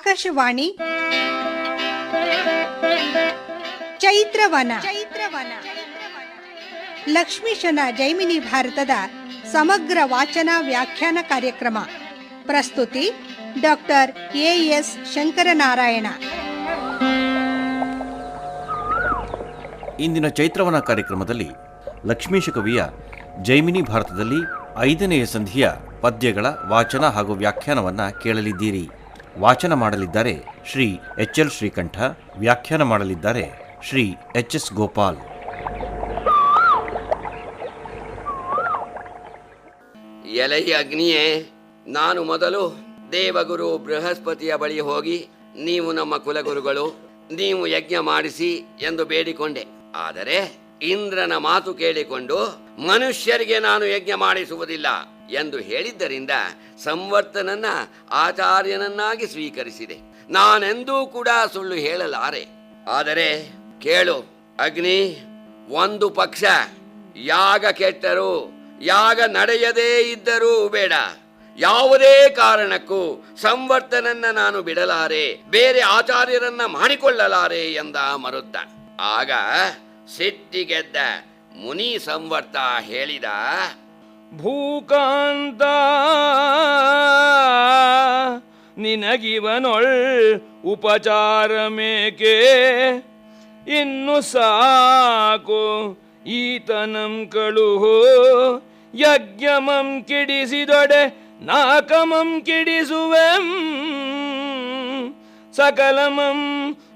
ಆಕಾಶವಾಣಿ ಚೈತ್ರವನ ಲಕ್ಷ್ಮೀಶನ ಜೈಮಿನಿ ಭಾರತದ ಸಮಗ್ರ ವಾಚನ ವ್ಯಾಖ್ಯಾನ ಕಾರ್ಯಕ್ರಮ. ಪ್ರಸ್ತುತಿ ಡಾಕ್ಟರ್ ಎಎಸ್ ಶಂಕರನಾರಾಯಣ. ಇಂದಿನ ಚೈತ್ರವನ ಕಾರ್ಯಕ್ರಮದಲ್ಲಿ ಲಕ್ಷ್ಮೀಶ ಕವಿಯ ಜೈಮಿನಿ ಭಾರತದಲ್ಲಿ 5ನೆಯ ಸಂಧಿಯ ಪದ್ಯಗಳ ವಾಚನ ಹಾಗೂ ವ್ಯಾಖ್ಯಾನವನ್ನು ಕೇಳಲಿದ್ದೀರಿ. ವಾಚನ ಮಾಡಲಿದ್ದಾರೆ ಶ್ರೀ ಎಚ್.ಎಲ್. ಶ್ರೀಕಂಠ, ವ್ಯಾಖ್ಯಾನ ಮಾಡಲಿದ್ದಾರೆ ಶ್ರೀ ಎಚ್.ಎಸ್. ಗೋಪಾಲ್. ಎಲೈ ಅಗ್ನಿಯೇ, ನಾನು ಮೊದಲು ದೇವಗುರು ಬೃಹಸ್ಪತಿಯ ಬಳಿ ಹೋಗಿ ನೀವು ನಮ್ಮ ಕುಲಗುರುಗಳು, ನೀವು ಯಜ್ಞ ಮಾಡಿಸಿ ಎಂದು ಬೇಡಿಕೊಂಡೆ. ಆದರೆ ಇಂದ್ರನ ಮಾತು ಕೇಳಿಕೊಂಡು ಮನುಷ್ಯರಿಗೆ ನಾನು ಯಜ್ಞ ಮಾಡಿಸುವುದಿಲ್ಲ ಎಂದು ಹೇಳಿದ್ದರಿಂದ ಸಂವರ್ತನನ್ನ ಆಚಾರ್ಯನನ್ನಾಗಿ ಸ್ವೀಕರಿಸಿದೆ. ನಾನೆಂದೂ ಕೂಡ ಸುಳ್ಳು ಹೇಳಲಾರೆ. ಆದರೆ ಕೇಳು ಅಗ್ನಿ, ಒಂದು ಪಕ್ಷ ಯಾಗ ಕೆಟ್ಟರೂ ಯಾಗ ನಡೆಯದೇ ಇದ್ದರೂ ಬೇಡ, ಯಾವುದೇ ಕಾರಣಕ್ಕೂ ಸಂವರ್ತನನ್ನ ನಾನು ಬಿಡಲಾರೆ, ಬೇರೆ ಆಚಾರ್ಯರನ್ನ ಮಾಡಿಕೊಳ್ಳಲಾರೆ ಎಂದ ಮರುತ್ತ. ಆಗ ಸಿಟ್ಟಿಗೆದ್ದ ಮುನಿ ಸಂವರ್ತ ಹೇಳಿದ, ಭೂಕಾಂತ ನಿನಗಿವನೊಳ್ ಉಪಚಾರ ಮೇಕೆ, ಇನ್ನು ಸಾಕು ಈತನಂ ಕಳುಹು, ಯಜ್ಞಮಂ ಕಿಡಿಸಿದೊಡೆ ನಾಕಮಂ ಕಿಡಿಸುವೆಂ, ಸಕಲಮಂ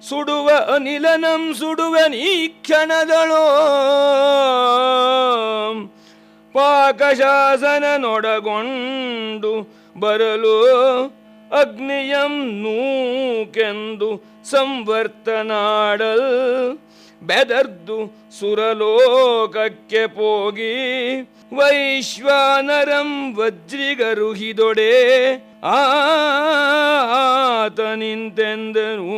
ಸುಡುವ ಅನಿಲನಂ ಸುಡುವೆನೀ ಕ್ಷಣದಳೋ, ಪಾಕಶಾಸನ ನೊಡಗೊಂಡು ಬರಲು ಅಗ್ನಿಯಂ ನೂಕೆಂದು ಸಂವರ್ತನಾಡಲ್, ಬೆದರ್ದು ಸುರಲೋಕಕ್ಕೆ ಪೋಗಿ ವೈಶ್ವಾನರಂ ವಜ್ರಿಗರುಹಿದೊಡೆ ಆತ ನಿಂತೆಂದನು.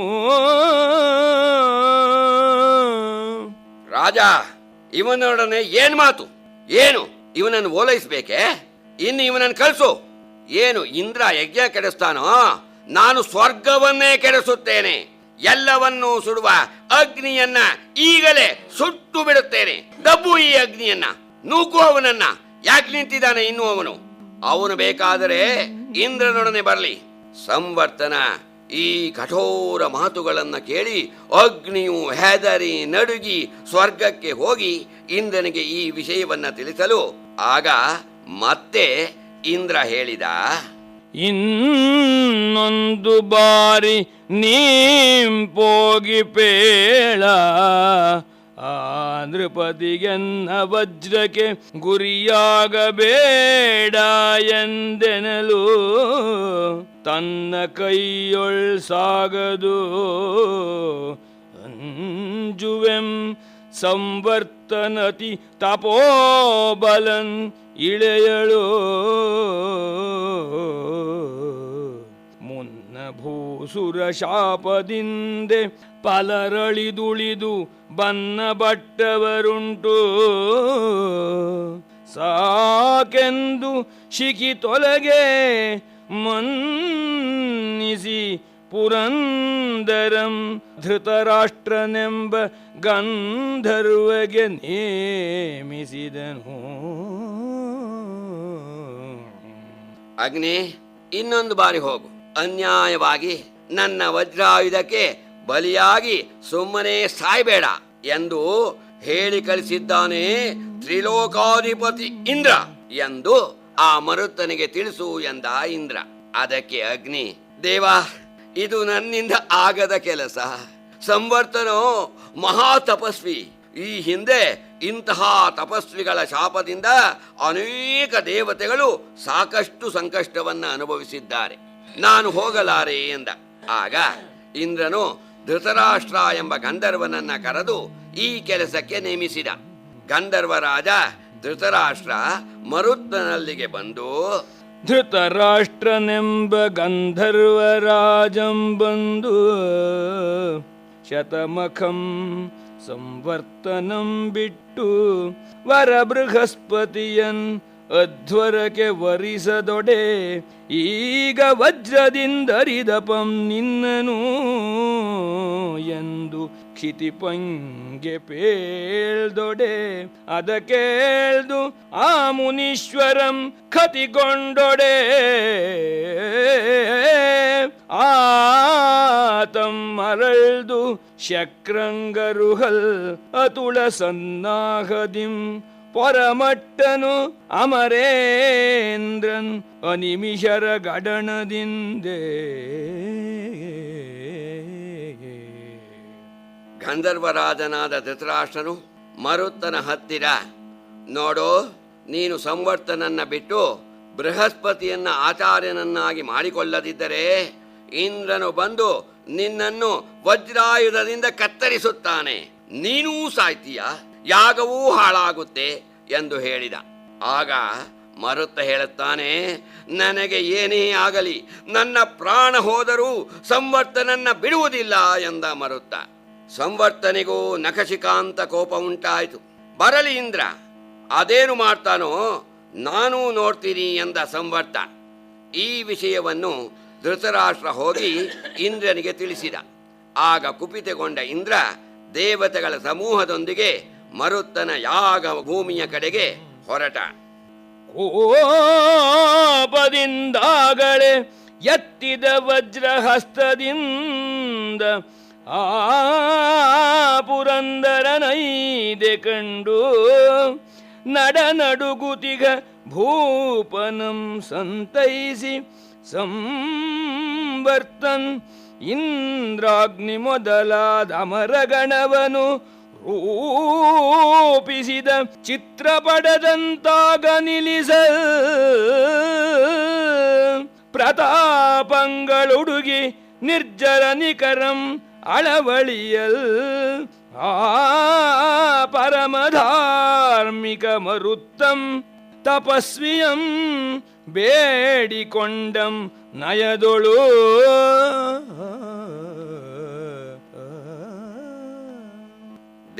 ರಾಜ, ಇವನೊಡನೆ ಏನ್ ಮಾತು? ಏನು ಇವನನ್ನು ಓಲೈಸಬೇಕೆ? ಇನ್ನು ಇವನನ್ನು ಕಳಿಸು. ಏನು ಇಂದ್ರ ಯಜ್ಞ ಕೆಡಿಸ್ತಾನೋ, ನಾನು ಸ್ವರ್ಗವನ್ನೇ ಕೆಡಿಸುತ್ತೇನೆ, ಎಲ್ಲವನ್ನೂ ಸುಡುವ ಅಗ್ನಿಯನ್ನ ಈಗಲೇ ಸುಟ್ಟು ಬಿಡುತ್ತೇನೆ. ದಬ್ಬು ಈ ಅಗ್ನಿಯನ್ನ, ನೂಕು ಅವನನ್ನ. ಯಾಕೆ ನಿಂತಿದ್ದಾನೆ ಇನ್ನು ಅವನು ಬೇಕಾದರೆ ಇಂದ್ರನೊಡನೆ ಬರಲಿ. ಸಂವರ್ತನ ಈ ಕಠೋರ ಮಾತುಗಳನ್ನ ಕೇಳಿ ಅಗ್ನಿಯು ಹೆದರಿ ನಡುಗಿ ಸ್ವರ್ಗಕ್ಕೆ ಹೋಗಿ ಇಂದ್ರನಿಗೆ ಈ ವಿಷಯವನ್ನ ತಿಳಿಸಲು, ಆಗ ಮತ್ತೆ ಇಂದ್ರ ಹೇಳಿದ, ಇನ್ನೊಂದು ಬಾರಿ ನೀಂಪೋಗಿ ಪೇಳ ಆ ನೃಪತಿಗೆನ್ನ ವಜ್ರಕ್ಕೆ ಗುರಿಯಾಗಬೇಡ ಎಂದೆನಲು, ತನ್ನ ಕೈಯೊಳ್ ಸಾಗದು ಅಂಜುವೆಂ ಸಂವರ್ತನತಿ ತಪೋಬಲನ್ ಇಳೆಯಳು, ಮುನ್ನ ಭೂಸುರ ಶಾಪದಿಂದೆ ಪಲರಳಿದುಳಿದು ಬನ್ನ ಬಟ್ಟವರುಂಟು, ಸಾಕೆಂದು ಶಿಖಿ ತೊಲಗೆ ಮನ್ನಿಸಿ ಪುರಂದರಂ ಧೃತರಾಷ್ಟ್ರನೆಂಬ ಗಂಧರ್ವಗೆ ನೇಮಿಸಿದನು. ಅಗ್ನಿ, ಇನ್ನೊಂದು ಬಾರಿ ಹೋಗು. ಅನ್ಯಾಯವಾಗಿ ನನ್ನ ವಜ್ರಾಯುಧಕ್ಕೆ ಬಲಿಯಾಗಿ ಸುಮ್ಮನೆ ಸಾಯ್ಬೇಡ ಎಂದು ಹೇಳಿ ಕಳಿಸಿದ್ದಾನೆ ತ್ರಿಲೋಕಾಧಿಪತಿ ಇಂದ್ರ ಎಂದು ಆ ಮರುತ್ತನಿಗೆ ತಿಳಿಸು ಎಂದ ಇಂದ್ರ. ಅದಕ್ಕೆ ಅಗ್ನಿ, ದೇವ, ಇದು ನನ್ನಿಂದ ಆಗದ ಕೆಲಸ. ಸಂವರ್ತನೋ ಮಹಾ ತಪಸ್ವಿ. ಈ ಹಿಂದೆ ಇಂತಹ ತಪಸ್ವಿಗಳ ಶಾಪದಿಂದ ಅನೇಕ ದೇವತೆಗಳು ಸಾಕಷ್ಟು ಸಂಕಷ್ಟವನ್ನು ಅನುಭವಿಸಿದ್ದಾರೆ. ನಾನು ಹೋಗಲಾರೆ ಎಂದ. ಆಗ ಇಂದ್ರನು ಧೃತರಾಷ್ಟ್ರ ಎಂಬ ಗಂಧರ್ವನನ್ನ ಕರೆದು ಈ ಕೆಲಸಕ್ಕೆ ನೇಮಿಸಿದ. ಗಂಧರ್ವ ರಾಜ ಧೃತರಾಷ್ಟ್ರ ಮರುತ್ತನಲ್ಲಿಗೆ ಬಂದು, ಧೃತರಾಷ್ಟ್ರನೆಂಬ ಗಂಧರ್ವರಾಜಂ ಬಂದು ಶತಮಖಂ ಸಂವರ್ತನಂ ಬಿಟ್ಟು ವರ ಬೃಹಸ್ಪತಿಯನ್ ಅಧ್ವರಕ್ಕೆ ವರಿಸದೊಡೆ ಈಗ ವಜ್ರದಿಂದರಿದಪಂ ನಿನ್ನನು ಎಂದು ಕ್ಷಿತಿಪಂಗೆ ಪೇಳ್ದೊಡೆ ಅದ ಕೇಳ್ದು ಆ ಮುನೀಶ್ವರಂ ಕತಿಗೊಂಡೊಡೆ ಆತಂ ಮರಳ್ದು ಶಕ್ರಂಗರುಹಲ್ ಅತುಳ ಸನ್ನಾಹದಿಂ ಪೊರಮಟ್ಟನು ಅಮರೇಂದ್ರನ್ ಅನಿಮಿಷರ ಗಡಣದಿಂದೇ. ಗಂಧರ್ವರಾಜನಾದ ಧೃತರಾಷ್ಟ್ರನು ಮರುತ್ತನ ಹತ್ತಿರ, ನೋಡು, ನೀನು ಸಂವರ್ತನನ್ನ ಬಿಟ್ಟು ಬೃಹಸ್ಪತಿಯನ್ನ ಆಚಾರ್ಯನನ್ನಾಗಿ ಮಾಡಿಕೊಳ್ಳದಿದ್ದರೆ ಇಂದ್ರನು ಬಂದು ನಿನ್ನನ್ನು ವಜ್ರಾಯುಧದಿಂದ ಕತ್ತರಿಸುತ್ತಾನೆ, ನೀನೂ ಸಾಯ್ತೀಯ, ಯಾಗವೂ ಹಾಳಾಗುತ್ತೆ ಎಂದು ಹೇಳಿದ. ಆಗ ಮರುತ್ತ ಹೇಳುತ್ತಾನೆ, ನನಗೆ ಏನೇ ಆಗಲಿ, ನನ್ನ ಪ್ರಾಣ ಹೋದರೂ ಸಂವರ್ತನನ್ನ ಬಿಡುವುದಿಲ್ಲ ಎಂದ ಮರುತ್ತ. ಸಂವರ್ತನಿಗೂ ನಖಶಿಕಾಂತ ಕೋಪ ಉಂಟಾಯಿತು. ಬರಲಿ ಇಂದ್ರ, ಅದೇನು ಮಾಡ್ತಾನೋ ನಾನೂ ನೋಡ್ತೀನಿ ಎಂದ ಸಂವರ್ತ. ಈ ವಿಷಯವನ್ನು ಧೃತರಾಷ್ಟ್ರ ಹೋಗಿ ಇಂದ್ರನಿಗೆ ತಿಳಿಸಿದ. ಆಗ ಕುಪಿತಗೊಂಡ ಇಂದ್ರ ದೇವತೆಗಳ ಸಮೂಹದೊಂದಿಗೆ ಮರುತ್ತನ ಯಾಗ ಭೂಮಿಯ ಕಡೆಗೆ ಹೊರಟ. ಕೋಪದಿಂದಾಗಲೇ ಎತ್ತಿದ ವಜ್ರಹಸ್ತದಿಂದ ಆ ಪುರಂದರನೈದೆ ಕಂಡು ನಡುಗುತಿಗ ಭೂಪನಂ ಸಂತೈಸಿ ಸಂವರ್ತನ್ ಇಂದ್ರಾಗ್ನಿ ಮೊದಲಾದ ಅಮರಗಣವನು ರೂಪಿಸಿದ ಚಿತ್ರಪಟದಂತಾಗ ನಿಲ್ಲಿಸ ಪ್ರತಾಪಂಗಳುಡುಗಿ ನಿರ್ಜರ ನಿಕರಂ ಅಳವಳಿಯಲ್ ಆ ಪರಮಧಾರ್ಮಿಕ ಮರುತ್ತಂ ತಪಸ್ವಿಯಂ ಬೇಡಿಕೊಂಡಂ ನಯದೊಳು.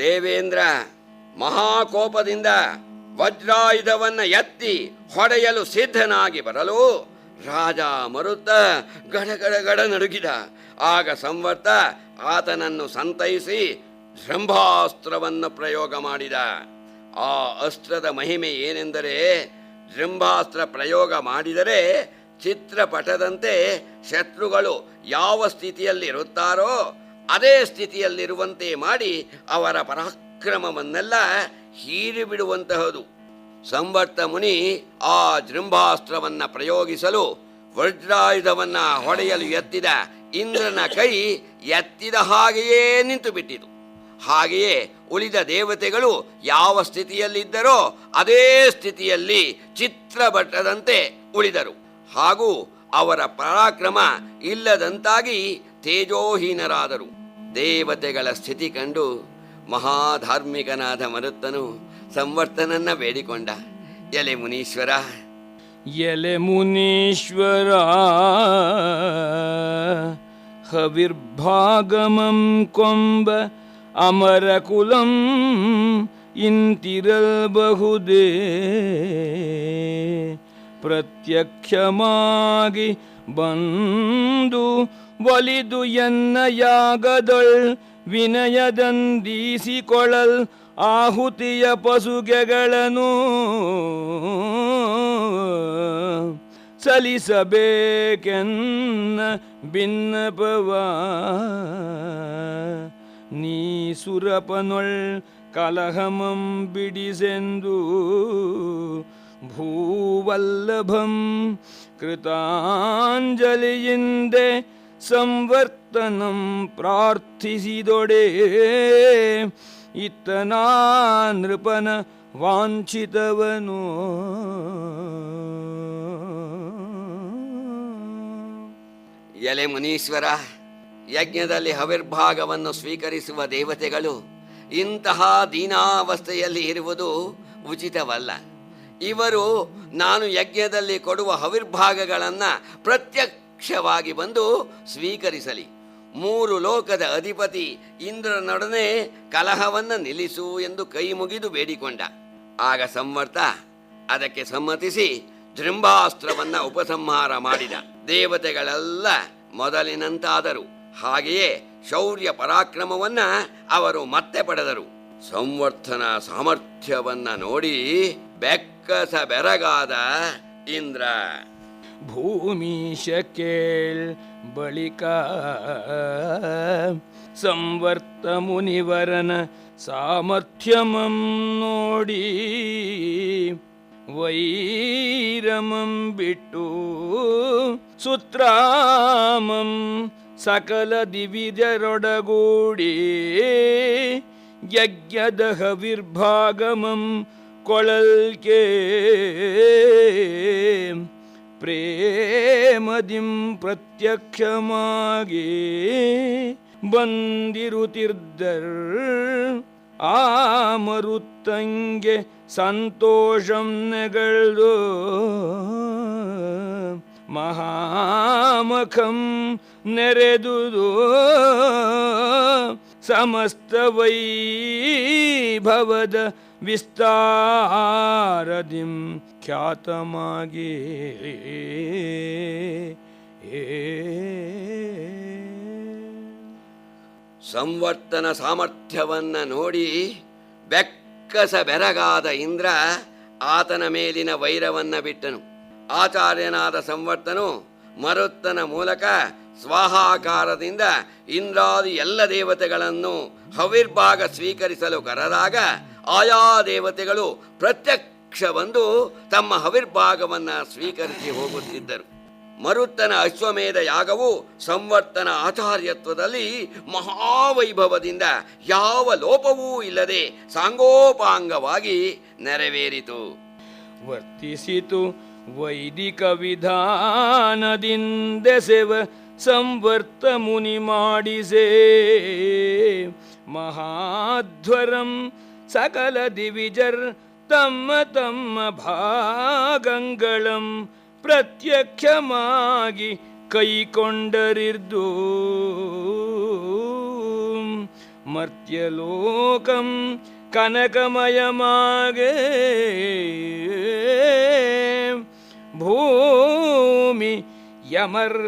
ದೇವೇಂದ್ರ ಮಹಾಕೋಪದಿಂದ ವಜ್ರಾಯುಧವನ್ನ ಎತ್ತಿ ಹೊಡೆಯಲು ಸಿದ್ಧನಾಗಿ ಬರಲು ರಾಜ ಮರುತ್ತ ಗಡಗಡ ನಡುಗಿದ. ಆಗ ಸಂವರ್ತ ಆತನನ್ನು ಸಂತೈಸಿ ಜೃಂಭಾಸ್ತ್ರವನ್ನು ಪ್ರಯೋಗ ಮಾಡಿದ. ಆ ಅಸ್ತ್ರದ ಮಹಿಮೆ ಏನೆಂದರೆ, ಜೃಂಭಾಸ್ತ್ರ ಪ್ರಯೋಗ ಮಾಡಿದರೆ ಚಿತ್ರಪಟದಂತೆ ಶತ್ರುಗಳು ಯಾವ ಸ್ಥಿತಿಯಲ್ಲಿರುತ್ತಾರೋ ಅದೇ ಸ್ಥಿತಿಯಲ್ಲಿರುವಂತೆ ಮಾಡಿ ಅವರ ಪರಾಕ್ರಮವನ್ನೆಲ್ಲ ಹೀರಿಬಿಡುವಂತಹದು. ಸಂವರ್ತ ಮುನಿ ಆ ಜೃಂಭಾಸ್ತ್ರವನ್ನ ಪ್ರಯೋಗಿಸಲು ವಜ್ರಾಯುಧವನ್ನ ಹೊಡೆಯಲು ಎತ್ತಿದ ಇಂದ್ರನ ಕೈ ಎತ್ತಿದ ಹಾಗೆಯೇ ನಿಂತು ಬಿಟ್ಟಿತು. ಹಾಗೆಯೇ ಉಳಿದ ದೇವತೆಗಳು ಯಾವ ಸ್ಥಿತಿಯಲ್ಲಿದ್ದರೋ ಅದೇ ಸ್ಥಿತಿಯಲ್ಲಿ ಚಿತ್ರಪಟದಂತೆ ಉಳಿದರು. ಹಾಗೂ ಅವರ ಪರಾಕ್ರಮ ಇಲ್ಲದಂತಾಗಿ ತೇಜೋಹೀನರಾದರು. ದೇವತೆಗಳ ಸ್ಥಿತಿ ಕಂಡು ಮಹಾಧಾರ್ಮಿಕನಾದ ಮರುತ್ತನು ಸಂವರ್ತನನ್ನ ಬೇಡಿಕೊಂಡ. ಎಲೆ ಮುನೀಶ್ವರ, ಎಲೆ ಮುನೀಶ್ವರ, ಹವಿರ್ಭಾಗಮಂ ಕೊಂಬ ಅಮರಕುಲಂ ಇಂತಿರಲ್ಬಹುದೇ ಪ್ರತ್ಯಕ್ಷಮಾಗಿ ಬಂದು ಒಲಿದು ಎನ್ನ ಯಾಗದೊಳ್ ವಿನಯದಂದೀಸಿಕೊಳಲ್ ಆಹುತಿಯ ಪಸುಗೆಗಳನ್ನು ಸಲಿಸಬೇಕೆನ್ನ ಭಿನ್ನಪವ ನೀ ಸುರಪನೊಳ್ ಕಲಹಮಂ ಬಿಡಿಸೆಂದು ಭೂವಲ್ಲಭಂ ಕೃತಾಂಜಲಿಯಿಂದೆ ಸಂವರ್ತನಂ ಪ್ರಾರ್ಥಿಸಿದೊಡೆ ಇತ್ತನಾ ನೃಪನ ವಾಂಛಿತವನು. ಎಲೆ ಮುನೀಶ್ವರ, ಯಜ್ಞದಲ್ಲಿ ಹವಿರ್ಭಾಗವನ್ನು ಸ್ವೀಕರಿಸುವ ದೇವತೆಗಳು ಇಂತಹ ದೀನಾವಸ್ಥೆಯಲ್ಲಿ ಇರುವುದು ಉಚಿತವಲ್ಲ. ಇವರು ನಾನು ಯಜ್ಞದಲ್ಲಿ ಕೊಡುವ ಹವಿರ್ಭಾಗಗಳನ್ನು ಪ್ರತ್ಯಕ್ಷವಾಗಿ ಬಂದು ಸ್ವೀಕರಿಸಲಿ. 3 ಲೋಕದ ಅಧಿಪತಿ ಇಂದ್ರನೊಡನೆ ಕಲಹವನ್ನು ನಿಲ್ಲಿಸು ಎಂದು ಕೈ ಮುಗಿದು ಬೇಡಿಕೊಂಡ. ಆಗ ಸಂವರ್ತ ಅದಕ್ಕೆ ಸಮ್ಮತಿಸಿ ಜೃಂಭಾಸ್ತ್ರವನ್ನ ಉಪಸಂಹಾರ ಮಾಡಿದ. ದೇವತೆಗಳೆಲ್ಲ ಮೊದಲಿನಂತಾದರು. ಹಾಗೆಯೇ ಶೌರ್ಯ ಪರಾಕ್ರಮವನ್ನ ಅವರು ಮತ್ತೆ ಪಡೆದರು. ಸಂವರ್ತನ ಸಾಮರ್ಥ್ಯವನ್ನ ನೋಡಿ ಬೆಕ್ಕಸ ಬೆರಗಾದ ಇಂದ್ರ ಭೂಮೀಶ ಕೇಳ್ ಬಳಿಕ ಸಂವರ್ತ ಮುನಿವರನ ಸಾಮರ್ಥ್ಯಮಂ ನೋಡಿ ವೈರಮಂ ಬಿಟ್ಟು ಸುತ್ರಾಮಂ ಸಕಲ ದಿವಿಜರೊಡಗೂಡಿ ಯಜ್ಞದ ಹವಿರ್ಭಾಗಮಂ ಕೊಳಲ್ಕೆ ಪ್ರೇಮದಿಂ ಪ್ರತ್ಯಕ್ಷಮಾಗಿ ಬಂದಿರುತ್ತಿರ್ದರ್ ಆ ಮರುತ್ತಂಗೆ ಸಂತೋಷಂ ನೆಗಳ್ದು ಮಹಾಮಖಂ ನೆರೆದುದು ಸಮಸ್ತ ವೈಭವದ ವಿಸ್ತಾರದಿಂ ಖ್ಯಾತಮಾಗಿ ಸಂವರ್ತನ ಸಾಮರ್ಥ್ಯವನ್ನ ನೋಡಿ ಬೆಕ್ಕಸ ಬೆರಗಾದ ಇಂದ್ರ ಆತನ ಮೇಲಿನ ವೈರವನ್ನ ಬಿಟ್ಟನು. ಆಚಾರ್ಯನಾದ ಸಂವರ್ತನು ಮರುತ್ತನ ಮೂಲಕ ಸ್ವಾಹಾಕಾರದಿಂದ ಇಂದ್ರಾದಿ ಎಲ್ಲ ದೇವತೆಗಳನ್ನು ಹವಿರ್ಭಾಗ ಸ್ವೀಕರಿಸಲು ಕರೆದಾಗ ಆಯಾ ದೇವತೆಗಳು ಪ್ರತ್ಯಕ್ಷ ಬಂದು ತಮ್ಮ ಹವಿರ್ಭಾಗವನ್ನ ಸ್ವೀಕರಿಸಿ ಹೋಗುತ್ತಿದ್ದರು. ಮರುತ್ತನ ಅಶ್ವಮೇಧ ಯಾಗವು ಸಂವರ್ತನ ಆಚಾರ್ಯತ್ವದಲ್ಲಿ ಮಹಾವೈಭವದಿಂದ ಯಾವ ಲೋಪವೂ ಇಲ್ಲದೆ ಸಾಂಗೋಪಾಂಗವಾಗಿ ನೆರವೇರಿತು. ವರ್ತಿಸಿತು ವೈದಿಕ ವಿಧಾನದಿಂದೆಸೆವ ಸಂವರ್ತ ಮುನಿ ಮಾಡಿಸೇ ಮಹಾಧ್ವರಂ ಸಕಲ ದಿವಿಜರ್ ತಮ್ಮ ತಮ್ಮ ಭಾಗಂಗಳಂ ಪ್ರತ್ಯಕ್ಷಮಾಗಿ ಕೈಕೊಂಡರಿರ್ದು ಮರ್ತ್ಯಲೋಕಂ ಕನಕಮಯಮಾಗೆ ಭೂಮಿ ಯಮರ್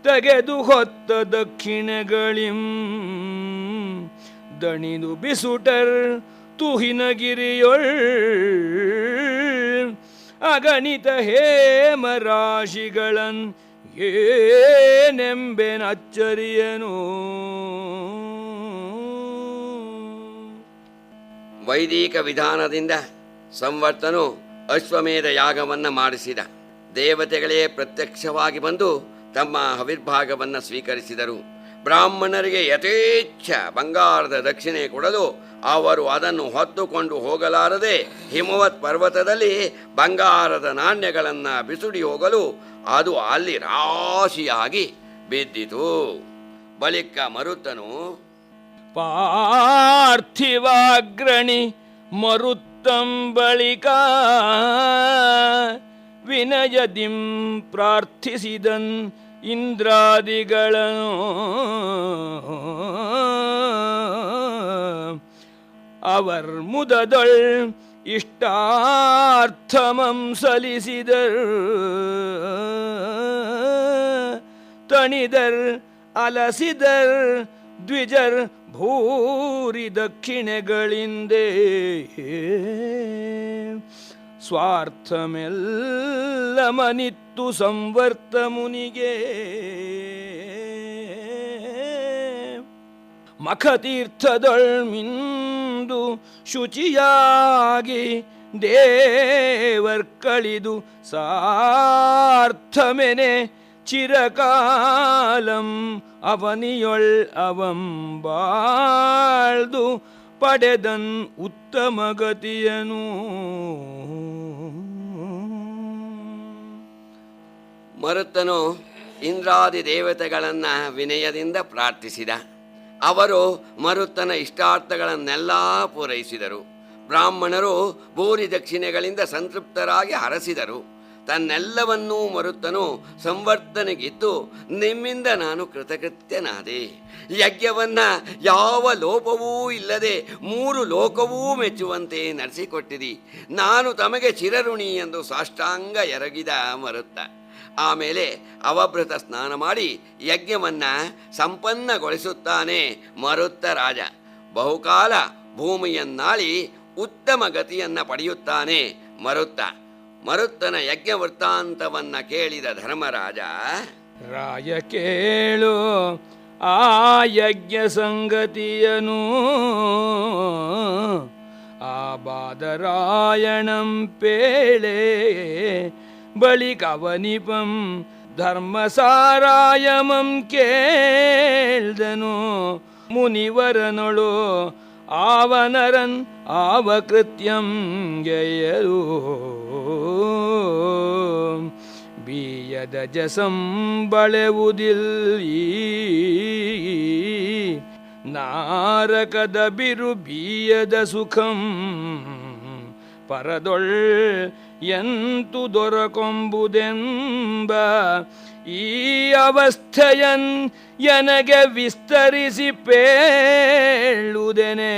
ತೆಗೆದು ಹೊತ್ತ ದಕ್ಷಿಣಗಳಿಂ ದಣಿದು ಬಿಸುಟರ್ ತುಹಿನಗಿರಿಯೊಳ್ ಅಗಣಿತ ಹೇಮರಾಶಿಗಳನ್ ಏನೆಂಬೆನಚ್ಚರಿಯನು. ವೈದಿಕ ವಿಧಾನದಿಂದ ಸಂವರ್ತನು ಅಶ್ವಮೇಧ ಯಾಗವನ್ನ ಮಾಡಿಸಿದ. ದೇವತೆಗಳೇ ಪ್ರತ್ಯಕ್ಷವಾಗಿ ಬಂದು ತಮ್ಮ ಹವಿರ್ಭಾಗವನ್ನು ಸ್ವೀಕರಿಸಿದರು. ಬ್ರಾಹ್ಮಣರಿಗೆ ಯಥೇಚ್ಛ ಬಂಗಾರದ ದಕ್ಷಿಣೆ ಕೊಡಲು ಅವರು ಅದನ್ನು ಹೊತ್ತುಕೊಂಡು ಹೋಗಲಾರದೆ ಹಿಮವತ್ ಪರ್ವತದಲ್ಲಿ ಬಂಗಾರದ ನಾಣ್ಯಗಳನ್ನು ಬಿಸುಡಿ ಹೋಗಲು ಅದು ಅಲ್ಲಿ ರಾಶಿಯಾಗಿ ಬಿದ್ದಿತು. ಬಳಿಕ ಮರುತ್ತನು ಪಾರ್ಥಿವಾಗ್ರಣಿ ಮರುತ್ತಂ ಬಳಿಕ ವಿನಯದಿಂ ಪ್ರಾರ್ಥಿಸಿದನ್ ಇಂದ್ರಾದಿಗಳನ್ನು ಅವರ್ ಮುದದೊಳ್ ಇಷ್ಟಾರ್ಥಮಂ ಸಲಿಸಿದರ್ ತಣಿದರ್ ಅಲಸಿದರ್ ದ್ವಿಜರ್ ಭೂರಿ ದಕ್ಷಿಣೆಗಳಿಂದೇ ಸ್ವಾರ್ಥಮೆಲ್ಲ ಮನಿತ್ತು ಸಂವರ್ತ ಮುನಿಗೆ ಮಖತೀರ್ಥದೊಳ್ಮಿಂದು ಶುಚಿಯಾಗಿ ದೇವರ್ ಕಳಿದು ಸಾರ್ಥಮೆನೆ ಚಿರಕಾಲಂ ಅವನಿಯೊಳ್ ಅವಂ ಬಾಳ್ದು ಪಡೆದನ್ ಉತ್ತಮ ಗತಿಯನು. ಮರುತ್ತನು ಇಂದ್ರಾದಿ ದೇವತೆಗಳನ್ನ ವಿನಯದಿಂದ ಪ್ರಾರ್ಥಿಸಿದ. ಅವರು ಮರುತ್ತನ ಇಷ್ಟಾರ್ಥಗಳನ್ನೆಲ್ಲ ಪೂರೈಸಿದರು. ಬ್ರಾಹ್ಮಣರು ಭೂರಿ ದಕ್ಷಿಣೆಗಳಿಂದ ಸಂತೃಪ್ತರಾಗಿ ಹರಸಿದರು. ತನ್ನೆಲ್ಲವನ್ನೂ ಮರುತ್ತನು ಸಂವರ್ತನೆಗಿದ್ದು ನಿಮ್ಮಿಂದ ನಾನು ಕೃತಕೃತ್ಯನಾದೆ. ಯಜ್ಞವನ್ನ ಯಾವ ಲೋಪವೂ ಇಲ್ಲದೆ 3 ಲೋಕವೂ ಮೆಚ್ಚುವಂತೆ ನಡೆಸಿಕೊಟ್ಟಿರಿ. ನಾನು ತಮಗೆ ಚಿರಋಣಿ ಎಂದು ಸಾಷ್ಟಾಂಗ ಎರಗಿದ ಮರುತ್ತ. ಆಮೇಲೆ ಅವಭೃತ ಸ್ನಾನ ಮಾಡಿ ಯಜ್ಞವನ್ನ ಸಂಪನ್ನಗೊಳಿಸುತ್ತಾನೆ ಮರುತ್ತ ರಾಜ. ಬಹುಕಾಲ ಭೂಮಿಯನ್ನಾಳಿ ಉತ್ತಮ ಗತಿಯನ್ನ ಪಡೆಯುತ್ತಾನೆ ಮರುತ್ತ. ಮರುತ್ತನ ಯಜ್ಞ ವೃತ್ತಾಂತವನ್ನ ಕೇಳಿದ ಧರ್ಮರಾಜ, ರಾಯ ಕೇಳು ಆ ಯಜ್ಞ ಸಂಗತಿಯನು, ಆ ಬಾದರಾಯಣಂ ಪೇಳೆ ಬಳಿಕವನಿಪಂ ಧರ್ಮಸಾರಾಯಮಂ ಕೇಳ್ದನು. ಮುನಿವರನೊಳು ಆವನರನ್ ಆವಕೃತ್ಯಂ ಗೆಯರು ಬೀಯದ ಜಸಂ ಬಳೆವುದಿಲ್ಲಿ. ನಾರಕದ ಬಿರು ಬೀಯದ ಸುಖಂ ಪರದೊಳ್ ಎಂತು ದೊರಕೊಂಬುದೆಂಬ ಈ ಅವಸ್ಥೆಯನ್ ಎನಗೆ ವಿಸ್ತರಿಸಿ ಪೇಳುವುದೇನೆ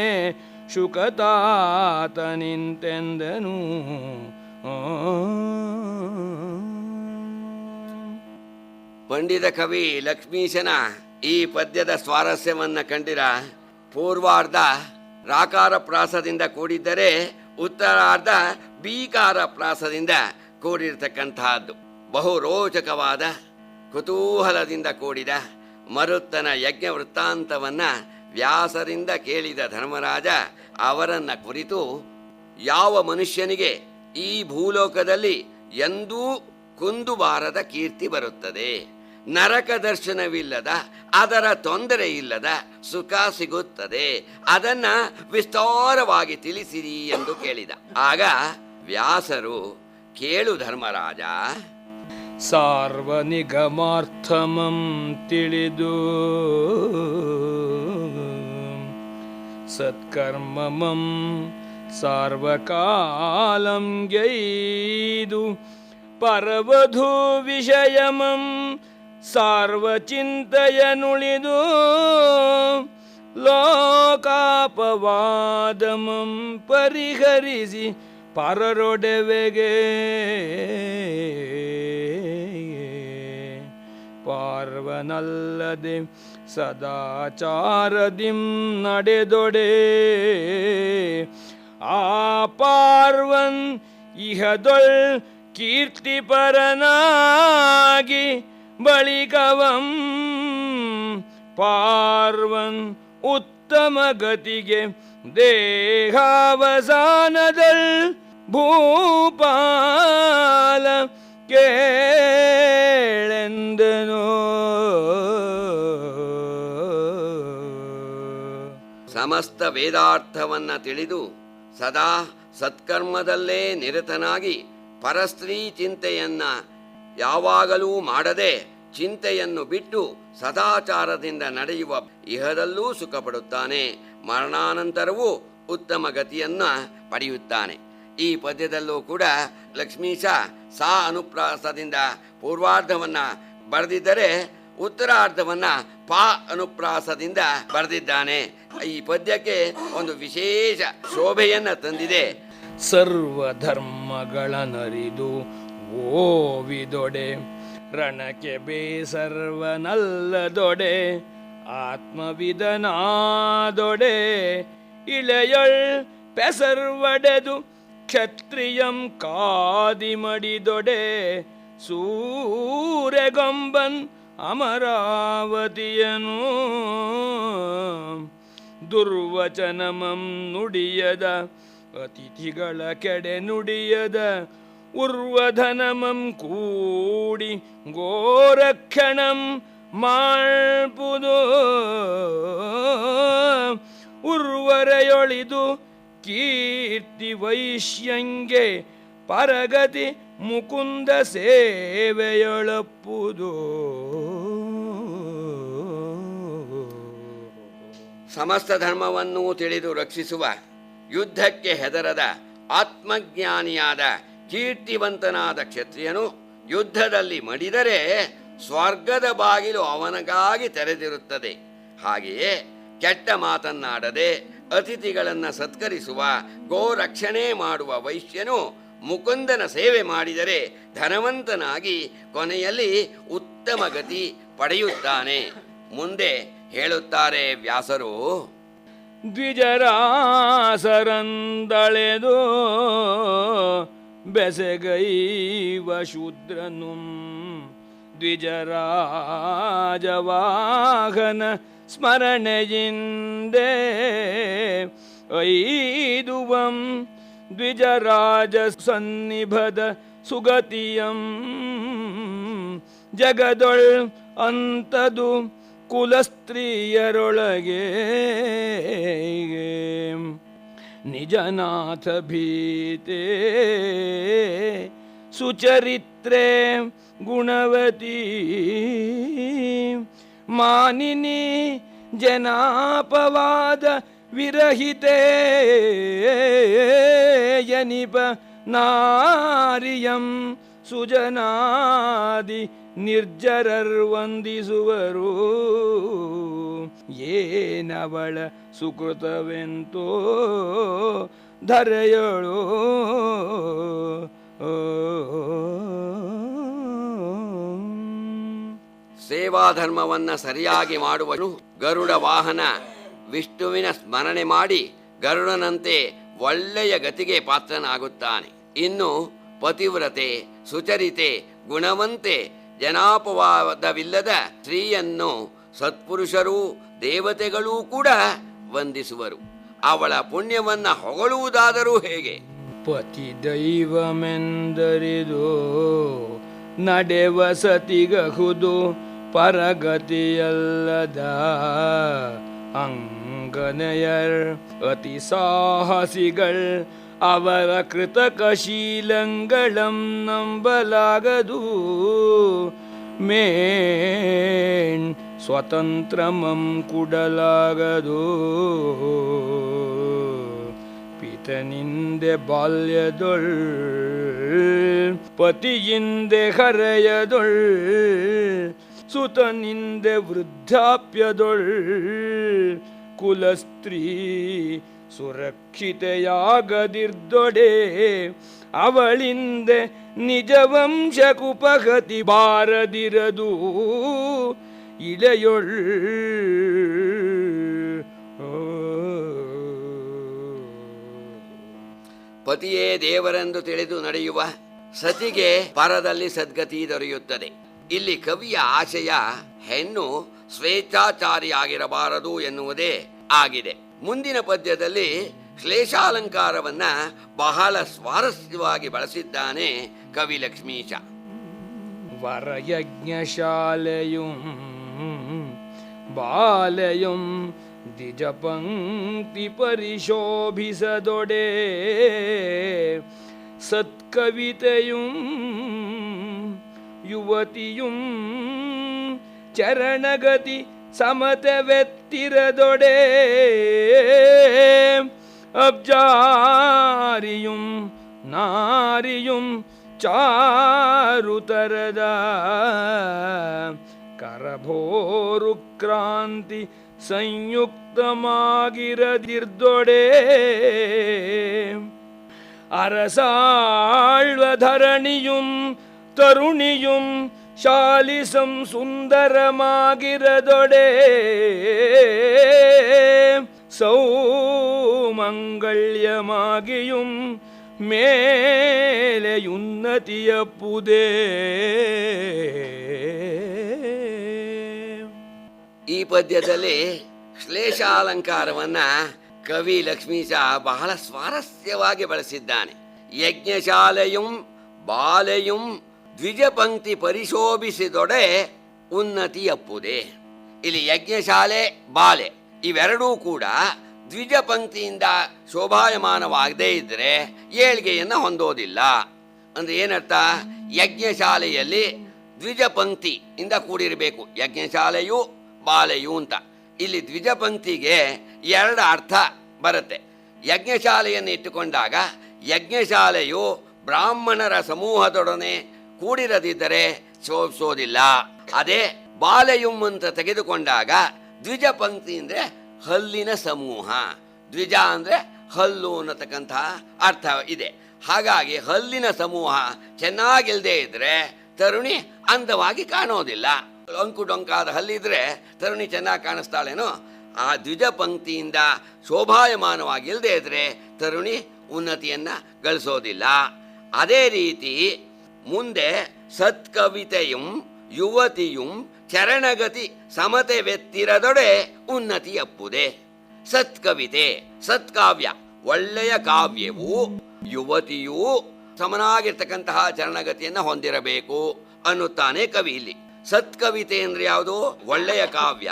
ಶುಕತಾತ ನಿಂತೆಂದನು. ಪಂಡಿತ ಕವಿ ಲಕ್ಷ್ಮೀಶನ ಈ ಪದ್ಯದ ಸ್ವಾರಸ್ಯವನ್ನ ಕಂಡಿರ. ಪೂರ್ವಾರ್ಧ ರಾಕಾರ ಪ್ರಾಸದಿಂದ ಕೂಡಿದ್ದರೆ ಉತ್ತರಾರ್ಧ ಬೀಕಾರ ಪ್ರಾಸದಿಂದ ಕೂಡಿರ್ತಕ್ಕಂತಹದ್ದು. ಬಹು ರೋಚಕವಾದ ಕುತೂಹಲದಿಂದ ಕೂಡಿದ ಮರುತ್ತನ ಯಜ್ಞ ವೃತ್ತಾಂತವನ್ನ ವ್ಯಾಸರಿಂದ ಕೇಳಿದ ಧರ್ಮರಾಜ ಅವರನ್ನ ಕುರಿತು, ಯಾವ ಮನುಷ್ಯನಿಗೆ ಈ ಭೂಲೋಕದಲ್ಲಿ ಎಂದೂ ಕುಂದುಬಾರದ ಕೀರ್ತಿ ಬರುತ್ತದೆ, ನರಕ ದರ್ಶನವಿಲ್ಲದ, ಅದರ ತೊಂದರೆ ಇಲ್ಲದ ಸುಖ ಸಿಗುತ್ತದೆ, ಅದನ್ನ ವಿಸ್ತಾರವಾಗಿ ತಿಳಿಸಿರಿ ಎಂದು ಕೇಳಿದ. ಆಗ ವ್ಯಾಸರು, ಕೇಳು ಧರ್ಮರಾಜ, ಸಾರ್ವನಿಗಮಾರ್ಥಮಂ ತಿಳಿದು ಸತ್ಕರ್ಮಮಂ ಸಾರ್ವಕಾಲಂ ಗೈದು ಪರವಧು ವಿಷಯಮಂ ಸಾರ್ವಚಿಂತೆಯನುಳಿದು ಲೋಕಾಪವಾದಮಂ ಪರಿಹರಿಸಿ ಪರರೊಡೆವೆಗೆ ಪಾರ್ವನಲ್ಲದೆ ಸದಾಚಾರದಿಂ ನಡೆದೊಡೆ ಆ ಪಾರ್ವನ್ ಇಹದೊಳ್ ಕೀರ್ತಿಪರನಾಗಿ ಬಳಿಕವಂ ಪಾರ್ವನ್ ಉತ್ತಮ ಗತಿಗೆ ದೇಹಾವಸಾನದಲ್ ಭೂಪಾಲ ಕೇಳೆಂದನು. ಸಮಸ್ತ ವೇದಾರ್ಥವನ್ನ ತಿಳಿದು ಸದಾ ಸತ್ಕರ್ಮದಲ್ಲೇ ನಿರತನಾಗಿ ಪರಸ್ತ್ರೀ ಚಿಂತೆಯನ್ನ ಯಾವಾಗಲೂ ಮಾಡದೆ ಚಿಂತೆಯನ್ನು ಬಿಟ್ಟು ಸದಾಚಾರದಿಂದ ನಡೆಯುವ ಇಹದಲ್ಲೂ ಸುಖ ಪಡುತ್ತಾನೆ, ಮರಣಾನಂತರವೂ ಉತ್ತಮ ಗತಿಯನ್ನ ಪಡೆಯುತ್ತಾನೆ. ಈ ಪದ್ಯದಲ್ಲೂ ಕೂಡ ಲಕ್ಷ್ಮೀಶ ಸಾ ಅನುಪ್ರಾಸದಿಂದ ಪೂರ್ವಾರ್ಧವನ್ನ ಬರೆದಿದ್ದರೆ ಉತ್ತರಾರ್ಧವನ್ನ ಪಾ ಅನುಪ್ರಾಸದಿಂದ ಬರೆದಿದ್ದಾನೆ. ಈ ಪದ್ಯಕ್ಕೆ ಒಂದು ವಿಶೇಷ ಶೋಭೆಯನ್ನ ತಂದಿದೆ. ಸರ್ವಧರ್ಮಗಳನರಿದು ಓವಿದೊಡೆ ರಣಕ್ಕೆ ಬೇಸರ್ವನಲ್ಲದೊಡೆ ಆತ್ಮವಿದನಾದೊಡೆ ಇಳೆಯೊಳ್ ಪೆಸರ್ವಡೆದು ಕ್ಷತ್ರಿಯಂ ಕಾದಿಮಡಿದೊಡೆ ಸೂರೆಗೊಂಬನ್ ಅಮರಾವತಿಯನು ದುರ್ವಚನಮಂ ನುಡಿಯದ ಅತಿಥಿಗಳ ಕೆಡೆ ನುಡಿಯದ ಉರ್ವಧನಮಂ ಕೂಡಿ ಗೋರಕ್ಷಣಂ ಮಾಡ್ಪುದು ಉರ್ವರೆಯೊಳಿದು ಕೀರ್ತಿ ವೈಶ್ಯಂಗೆ ಪರಗತಿ ಮುಕುಂದ ಸೇವೆಯೊಳಪ್ಪುದು. ಸಮಸ್ತ ಧರ್ಮವನ್ನೂ ತಿಳಿದು ರಕ್ಷಿಸುವ, ಯುದ್ಧಕ್ಕೆ ಹೆದರದ ಆತ್ಮಜ್ಞಾನಿಯಾದ ಕೀರ್ತಿವಂತನಾದ ಕ್ಷತ್ರಿಯನು ಯುದ್ಧದಲ್ಲಿ ಮಡಿದರೆ ಸ್ವರ್ಗದ ಬಾಗಿಲು ಅವನಿಗಾಗಿ ತೆರೆದಿರುತ್ತದೆ. ಹಾಗೆಯೇ ಕೆಟ್ಟ ಮಾತನ್ನಾಡದೆ ಅತಿಥಿಗಳನ್ನು ಸತ್ಕರಿಸುವ, ಗೋರಕ್ಷಣೆ ಮಾಡುವ ವೈಶ್ಯನು ಮುಕುಂದನ ಸೇವೆ ಮಾಡಿದರೆ ಧನವಂತನಾಗಿ ಕೊನೆಯಲ್ಲಿ ಉತ್ತಮ ಗತಿ ಪಡೆಯುತ್ತಾನೆ. ಮುಂದೆ ಹೇಳುತ್ತಾರೆ ವ್ಯಾಸರು, ದ್ವಿಜರಾಸರಂದಳೆದು ಬೆಸೆಗೈವ ಶೂದ್ರನು ದ್ವಿಜರಾಜವಾಹನ ಸ್ಮರಣೆಯಿಂದೇ ಐದುವಂ ದ್ವಿಜರಾಜ ಸನ್ನಿಭದ ಸುಗತಿಯಂ ಜಗದೊಳ್ ಅಂತದು ಕುಲಸ್ತ್ರೀಯರೊಳಗೆ ನಿಜನಾಥ ಭೀತೆ ಸುಚರಿತ್ರೆ ಗುಣವತಿ ಮಾನಿನಿ ಜನಾಪವಾದ ವಿರಹಿತೆ ಯನಿಪ ನಾರಿಯಂ ಸುಜನಾದಿ ನಿರ್ಜರರ್ವಂದಿಸುವರು ಏನವಳ ಸುಕೃತವೆಂತೋ ಧರೆಯಳು ಸೇವಾಧರ್ಮವನ್ನ ಸರಿಯಾಗಿ ಮಾಡುವನು ಗರುಡ ವಾಹನ ವಿಷ್ಣುವಿನ ಸ್ಮರಣೆ ಮಾಡಿ ಗರುಡನಂತೆ ಒಳ್ಳೆಯ ಗತಿಗೆ ಪಾತ್ರನಾಗುತ್ತಾನೆ. ಇನ್ನು ಪತಿವ್ರತೆ, ಸುಚರಿತೆ, ಗುಣವಂತೆ, ಜನಾಪವಾದವಿಲ್ಲದ ಸ್ತ್ರೀಯನ್ನು ಸತ್ಪುರುಷರೂ ದೇವತೆಗಳೂ ಕೂಡ ವಂದಿಸುವರು. ಅವಳ ಪುಣ್ಯವನ್ನ ಹೊಗಳುವುದಾದರೂ ಹೇಗೆ? ಪತಿ ದೈವಮೆಂದರಿದು ನಡೆವ ಸತಿಗಹುದು ಪರಗತಿಯಲ್ಲದ ಅಂಗನೆಯರ್ ಅತಿ ಸಾಹಸಿಗಳ್ ಅವರ ಕೃತಕಶೀಲಂಗಳಂ ನಂಬಲಾಗದು ಮೇಣ್ ಸ್ವತಂತ್ರಮಂ ಕುಡಲಾಗದು ಪಿತನಿಂದೆ ಬಾಲ್ಯದೊಳ್ ಪತಿಯಿಂದೆ ಹರೆಯದೊಳ್ ಸುತನಿಂದೆ ವೃದ್ಧಾಪ್ಯದೊಳ್ ಕುಲಸ್ತ್ರೀ ಸುರಕ್ಷಿತೆಯಾಗದಿರ್ದೊಡೆ ಅವಳಿಂದೆ ನಿಜವಂಶ ಕುಪಗತಿ ಬಾರದಿರದು ಇಳೆಯೊಳ್ ಪತಿಯೇ ದೇವರೆಂದು ತಿಳಿದು ನಡೆಯುವ ಸತಿಗೆ ಪರದಲ್ಲಿ ಸದ್ಗತಿ ದೊರೆಯುತ್ತದೆ. ಇಲ್ಲಿ ಕವಿಯ ಆಶಯ ಹೆಣ್ಣು ಸ್ವೇಚ್ಛಾಚಾರಿಯಾಗಿರಬಾರದು ಎನ್ನುವುದೇ ಆಗಿದೆ. ಮುಂದಿನ ಪದ್ಯದಲ್ಲಿ ಶ್ಲೇಷಾಲಂಕಾರವನ್ನ ಬಹಳ ಸ್ವಾರಸ್ಯವಾಗಿ ಬಳಸಿದ್ದಾನೆ ಕವಿ ಲಕ್ಷ್ಮೀಶ. ವರಯಜ್ಞಶಾಲೆಯುಂ ಬಾಲೆಯುಂ ದ್ವಿಜಪಂಕ್ತಿ ಪರಿಶೋಭಿಸದೊಡೆ ಸತ್ಕವಿತೆಯುಂ ಯುವತಿಯುಂ ಚರಣಗತಿ ಸಮತೆವೆತ್ತಿರದೊಡೆ ಅಬ್ಜಾರಿಯುಂ ನಾರಿಯುಂ ಚಾರುತರದ ಕರಭೋರು ಕ್ರಾಂತಿ ಸಂಯುಕ್ತಮಾಗಿರದಿರ್ದೊಡೆ ಅರಸಾಳ್ವಧರಣಿಯುಂ ತರುಣಿಯುಂ ಶಾಲಿಸಂ ಸುಂದರಮಾಗಿರದೊಡೆ ಸೌಮಂಗಳ್ಯಮಾಗಿಯುಂ ಮೇಲೆಯುನ್ನತಿಯಪ್ಪುದೇ. ಈ ಪದ್ಯದಲ್ಲಿ ಶ್ಲೇಷಾಲಂಕಾರವನ್ನ ಕವಿ ಲಕ್ಷ್ಮೀಶ ಬಹಳ ಸ್ವಾರಸ್ಯವಾಗಿ ಬಳಸಿದ್ದಾನೆ. ಯಜ್ಞಶಾಲೆಯುಂ ಬಾಲೆಯುಂ ದ್ವಿಜ ಪಂಕ್ತಿ ಪರಿಶೋಭಿಸಿದೊಡೆ ಉನ್ನತಿಯಪ್ಪುದೇ. ಇಲ್ಲಿ ಯಜ್ಞಶಾಲೆ, ಬಾಲೆ ಇವೆರಡೂ ಕೂಡ ದ್ವಿಜ ಪಂಕ್ತಿಯಿಂದ ಶೋಭಾಯಮಾನವಾಗದೇ ಇದ್ರೆ ಏಳ್ಗೆಯನ್ನು ಹೊಂದೋದಿಲ್ಲ. ಅಂದ್ರೆ ಏನರ್ಥ? ಯಜ್ಞಶಾಲೆಯಲ್ಲಿ ದ್ವಿಜ ಪಂಕ್ತಿಯಿಂದ ಕೂಡಿರಬೇಕು, ಯಜ್ಞಶಾಲೆಯು ಬಾಲೆಯು ಅಂತ. ಇಲ್ಲಿ ದ್ವಿಜ ಪಂಕ್ತಿಗೆ ಎರಡು ಅರ್ಥ ಬರುತ್ತೆ. ಯಜ್ಞಶಾಲೆಯನ್ನು ಇಟ್ಟುಕೊಂಡಾಗ ಯಜ್ಞಶಾಲೆಯು ಬ್ರಾಹ್ಮಣರ ಸಮೂಹದೊಡನೆ ಕೂಡಿರದಿದ್ದರೆ ಶೋಭಿಸೋದಿಲ್ಲ. ಅದೇ ಬಾಲೆಯುಂ ಅಂತ ತೆಗೆದುಕೊಂಡಾಗ ದ್ವಿಜ ಪಂಕ್ತಿ ಅಂದರೆ ಹಲ್ಲಿನ ಸಮೂಹ. ದ್ವಿಜ ಅಂದರೆ ಹಲ್ಲು ಅನ್ನತಕ್ಕಂಥ ಅರ್ಥ ಇದೆ. ಹಾಗಾಗಿ ಹಲ್ಲಿನ ಸಮೂಹ ಚೆನ್ನಾಗಿಲ್ಲದೆ ಇದ್ರೆ ತರುಣಿ ಅಂದವಾಗಿ ಕಾಣೋದಿಲ್ಲ. ಅಂಕು ಡೊಂಕಾದ ಹಲ್ಲಿದ್ರೆ ತರುಣಿ ಚೆನ್ನಾಗಿ ಕಾಣಿಸ್ತಾಳೇನೋ. ಆ ದ್ವಿಜ ಪಂಕ್ತಿಯಿಂದ ಶೋಭಾಯಮಾನವಾಗಿಲ್ಲದೆ ಇದ್ರೆ ತರುಣಿ ಉನ್ನತಿಯನ್ನು ಗಳಿಸೋದಿಲ್ಲ. ಅದೇ ರೀತಿ ಮುಂದೆ ಸತ್ಕವಿತೆಯುಂ ಯುವತಿಯುಂ ಚರಣಗತಿ ಸಮತೆ ವ್ಯತ್ತಿರದೊಡೆ ಉನ್ನತಿ ಅಪ್ಪುದೆ. ಸತ್ಕವಿತೆ, ಸತ್ಕಾವ್ಯ, ಒಳ್ಳೆಯ ಕಾವ್ಯವು, ಯುವತಿಯೂ ಸಮನಾಗಿರ್ತಕ್ಕಂತಹ ಚರಣಗತಿಯನ್ನು ಹೊಂದಿರಬೇಕು ಅನ್ನುತ್ತಾನೆ ಕವಿ ಇಲ್ಲಿ. ಸತ್ಕವಿತೆ ಅಂದ್ರೆ ಯಾವುದು? ಒಳ್ಳೆಯ ಕಾವ್ಯ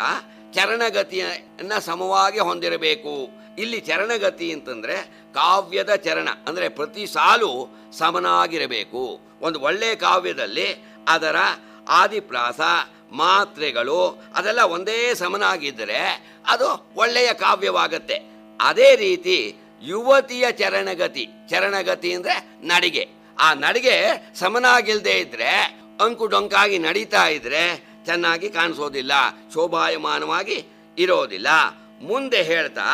ಚರಣಗತಿಯನ್ನ ಸಮವಾಗಿ ಹೊಂದಿರಬೇಕು. ಇಲ್ಲಿ ಚರಣಗತಿ ಅಂತಂದ್ರೆ ಕಾವ್ಯದ ಚರಣ ಅಂದ್ರೆ ಪ್ರತಿ ಸಾಲು ಸಮನಾಗಿರಬೇಕು. ಒಂದು ಒಳ್ಳೆಯ ಕಾವ್ಯದಲ್ಲಿ ಅದರ ಆದಿಪ್ರಾಸ ಮಾತ್ರೆಗಳು ಅದೆಲ್ಲ ಒಂದೇ ಸಮನಾಗಿದ್ದರೆ ಅದು ಒಳ್ಳೆಯ ಕಾವ್ಯವಾಗತ್ತೆ. ಅದೇ ರೀತಿ ಯುವತಿಯ ಚರಣಗತಿ, ಚರಣಗತಿ ಅಂದ್ರೆ ನಡಿಗೆ, ಆ ನಡಿಗೆ ಸಮನಾಗಿಲ್ಲದೆ ಇದ್ರೆ ಅಂಕು ಡೊಂಕಾಗಿ ನಡೀತಾ ಇದ್ರೆ ಚೆನ್ನಾಗಿ ಕಾಣಿಸೋದಿಲ್ಲ, ಶೋಭಾಯಮಾನವಾಗಿ ಇರೋದಿಲ್ಲ. ಮುಂದೆ ಹೇಳ್ತಾ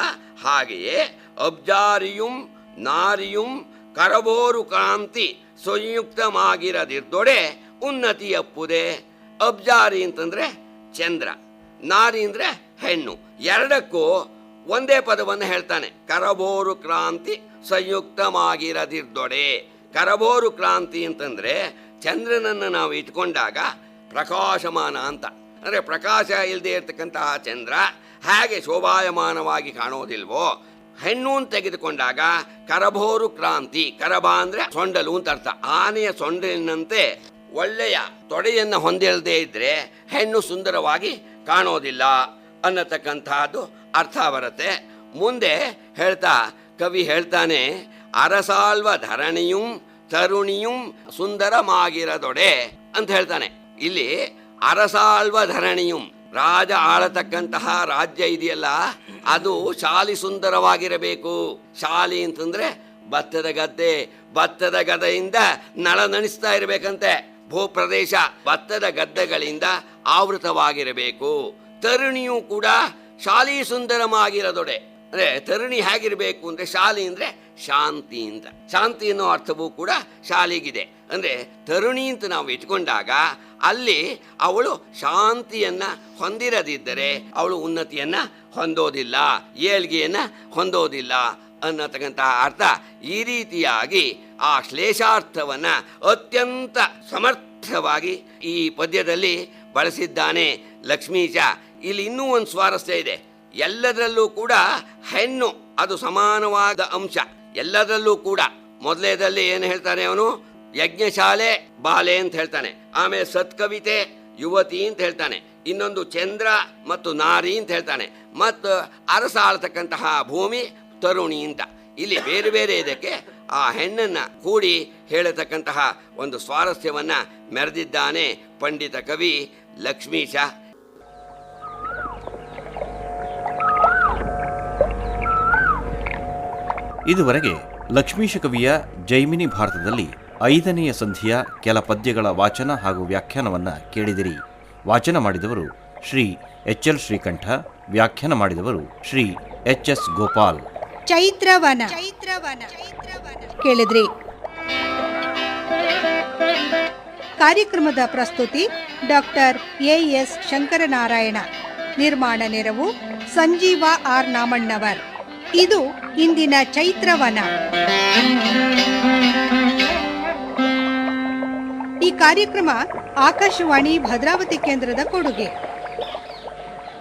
ಹಾಗೆಯೇ ಅಬ್ಜಾರಿಯುಂ ನಾರಿಯುಂ ಕರಬೋರು ಕಾಂತಿ ಸಂಯುಕ್ತವಾಗಿರದಿರ್ದೊಡೆ ಉನ್ನತಿ ಅಪ್ಪುದೆ. ಅಬ್ಜಾರಿ ಅಂತಂದ್ರೆ ಚಂದ್ರ, ನಾರಿ ಅಂದ್ರೆ ಹೆಣ್ಣು. ಎರಡಕ್ಕೂ ಒಂದೇ ಪದವನ್ನು ಹೇಳ್ತಾನೆ. ಕರಬೋರು ಕ್ರಾಂತಿ ಸಂಯುಕ್ತವಾಗಿರದಿರ್ದೊಡೆ. ಕರಬೋರು ಕ್ರಾಂತಿ ಅಂತಂದ್ರೆ ಚಂದ್ರನನ್ನು ನಾವು ಇಟ್ಕೊಂಡಾಗ ಪ್ರಕಾಶಮಾನ ಅಂತ, ಅಂದರೆ ಪ್ರಕಾಶ ಇಲ್ಲದೆ ಇರ್ತಕ್ಕಂತಹ ಚಂದ್ರ ಹೇಗೆ ಶೋಭಾಯಮಾನವಾಗಿ ಕಾಣೋದಿಲ್ವೋ, ಹೆಣ್ಣು ಅಂತ ತೆಗೆದುಕೊಂಡಾಗ ಕರಬೋರು ಕ್ರಾಂತಿ, ಕರಬ ಅಂದ್ರೆ ಸೊಂಡಲು ಅಂತ ಅರ್ಥ. ಆನೆಯ ಸೊಂಡಿನಂತೆ ಒಳ್ಳೆಯ ತೊಡೆಯನ್ನು ಹೊಂದಿಲ್ಲದೆ ಇದ್ರೆ ಹೆಣ್ಣು ಸುಂದರವಾಗಿ ಕಾಣೋದಿಲ್ಲ ಅನ್ನತಕ್ಕಂತಹದ್ದು ಅರ್ಥ ಬರುತ್ತೆ. ಮುಂದೆ ಹೇಳ್ತಾ ಕವಿ ಹೇಳ್ತಾನೆ, ಅರಸಾಲ್ವ ಧರಣಿಯುಂ ತರುಣಿಯುಂ ಸುಂದರಮಾಗಿರದೊಡೆ ಅಂತ ಹೇಳ್ತಾನೆ. ಇಲ್ಲಿ ಅರಸಾಲ್ವ ಧರಣಿಯುಂ, ರಾಜ ಆಳತಕ್ಕಂತಹ ರಾಜ್ಯ ಇದೆಯಲ್ಲ ಅದು ಶಾಲಿ ಸುಂದರವಾಗಿರಬೇಕು. ಶಾಲಿ ಅಂತಂದ್ರೆ ಭತ್ತದ ಗದ್ದೆ, ಭತ್ತದ ಗದ್ದೆಯಿಂದ ನಳನಣಿಸ್ತಾ ಇರಬೇಕಂತೆ. ಭೂಪ್ರದೇಶ ಭತ್ತದ ಗದ್ದೆಗಳಿಂದ ಆವೃತವಾಗಿರಬೇಕು. ತರುಣಿಯು ಕೂಡ ಶಾಲಿ ಸುಂದರವಾಗಿರದೊಡೆ. ಅಂದ್ರೆ ತರುಣಿ ಹೇಗಿರಬೇಕು ಅಂದ್ರೆ, ಶಾಲಿ ಅಂದ್ರೆ ಶಾಂತಿ ಅಂತ, ಶಾಂತಿ ಅನ್ನೋ ಅರ್ಥವೂ ಕೂಡ ಶಾಲಿಗಿದೆ. ಅಂದ್ರೆ ತರುಣಿ ಅಂತ ನಾವು ಇಟ್ಕೊಂಡಾಗ ಅಲ್ಲಿ ಅವಳು ಶಾಂತಿಯನ್ನ ಹೊಂದಿರದಿದ್ದರೆ ಅವಳು ಉನ್ನತಿಯನ್ನ ಹೊಂದೋದಿಲ್ಲ, ಏಳ್ಗೆಯನ್ನ ಹೊಂದೋದಿಲ್ಲ ಅನ್ನತಕ್ಕಂತಹ ಅರ್ಥ. ಈ ರೀತಿಯಾಗಿ ಆ ಶ್ಲೇಷಾರ್ಥವನ್ನ ಅತ್ಯಂತ ಸಮರ್ಥವಾಗಿ ಈ ಪದ್ಯದಲ್ಲಿ ಬಳಸಿದ್ದಾನೆ ಲಕ್ಷ್ಮೀಶ. ಇಲ್ಲಿ ಇನ್ನೂ ಒಂದು ಸ್ವಾರಸ್ಯ ಇದೆ. ಎಲ್ಲದರಲ್ಲೂ ಕೂಡ ಹೆಣ್ಣು ಅದು ಸಮಾನವಾದ ಅಂಶ. ಎಲ್ಲದರಲ್ಲೂ ಕೂಡ ಮೊದಲೇದಲ್ಲಿ ಏನು ಹೇಳ್ತಾನೆ ಅವನು, ಯಜ್ಞಶಾಲೆ ಬಾಲೆ ಅಂತ ಹೇಳ್ತಾನೆ. ಆಮೇಲೆ ಸತ್ಕವಿತೆ ಯುವತಿ ಅಂತ ಹೇಳ್ತಾನೆ. ಇನ್ನೊಂದು ಚಂದ್ರ ಮತ್ತು ನಾರಿ ಅಂತ ಹೇಳ್ತಾನೆ. ಮತ್ತು ಅರಸಾಳ್ತಕ್ಕಂತಹ ಭೂಮಿ ತರುಣಿ ಅಂತ. ಇಲ್ಲಿ ಬೇರೆ ಬೇರೆ ಇದಕ್ಕೆ ಆ ಹೆಣ್ಣನ್ನು ಕೂಡಿ ಹೇಳತಕ್ಕಂತಹ ಒಂದು ಸ್ವಾರಸ್ಯವನ್ನ ಮೆರೆದಿದ್ದಾನೆ ಪಂಡಿತ ಕವಿ ಲಕ್ಷ್ಮೀಶ. ಇದುವರೆಗೆ ಲಕ್ಷ್ಮೀಶ ಕವಿಯ ಜೈಮಿನಿ ಭಾರತದಲ್ಲಿ 5ನೆಯ ಸಂಧಿಯ ಕೆಲ ಪದ್ಯಗಳ ವಾಚನ ಹಾಗೂ ವ್ಯಾಖ್ಯಾನವನ್ನು ಕೇಳಿದಿರಿ. ವಾಚನ ಮಾಡಿದವರು ಶ್ರೀ ಎಚ್.ಎಲ್. ಶ್ರೀಕಂಠ, ವ್ಯಾಖ್ಯಾನ ಮಾಡಿದವರು ಶ್ರೀ ಎಚ್.ಎಸ್. ಗೋಪಾಲ್. ಚೈತ್ರವನ ಕೇಳಿದ್ರಿ. ಕಾರ್ಯಕ್ರಮದ ಪ್ರಸ್ತುತಿ ಡಾಕ್ಟರ್ ಎ.ಎಸ್. ಶಂಕರನಾರಾಯಣ. ನಿರ್ಮಾಣ ನೆರವು ಸಂಜೀವ ಆರ್ ನಾಮಣ್ಣವರ್. ಇದು ಇಂದಿನ ಚೈತ್ರವನ. ಈ ಕಾರ್ಯಕ್ರಮ ಆಕಾಶವಾಣಿ ಭದ್ರಾವತಿ ಕೇಂದ್ರದ ಕೊಡುಗೆ.